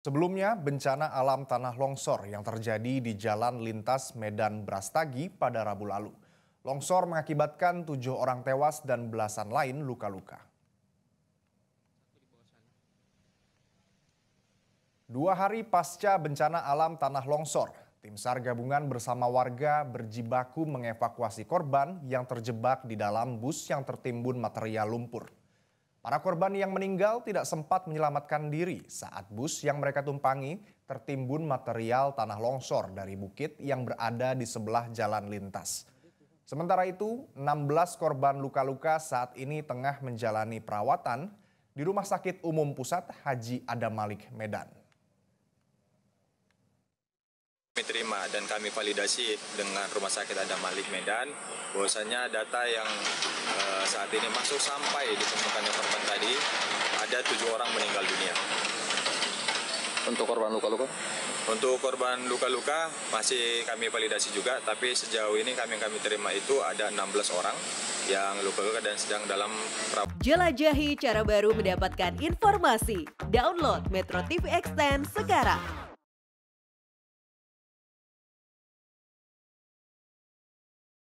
Sebelumnya, bencana alam tanah longsor yang terjadi di Jalan Lintas Medan Brastagi pada Rabu lalu. Longsor mengakibatkan 7 orang tewas dan belasan lain luka-luka. 2 hari pasca bencana alam tanah longsor, tim SAR gabungan bersama warga berjibaku mengevakuasi korban yang terjebak di dalam bus yang tertimbun material lumpur. Para korban yang meninggal tidak sempat menyelamatkan diri saat bus yang mereka tumpangi tertimbun material tanah longsor dari bukit yang berada di sebelah jalan lintas. Sementara itu, 16 korban luka-luka saat ini tengah menjalani perawatan di Rumah Sakit Umum Pusat Haji Adam Malik, Medan. Kami terima dan kami validasi dengan Rumah Sakit Adam Malik Medan bahwasanya data yang saat ini masuk sampai ditemukannya korban tadi ada 7 orang meninggal dunia. Untuk korban luka-luka? Untuk korban luka-luka masih kami validasi juga, tapi sejauh ini kami terima itu ada 16 orang yang luka-luka dan sedang dalam perawatan. Jelajahi cara baru mendapatkan informasi. Download Metro TV Extend sekarang.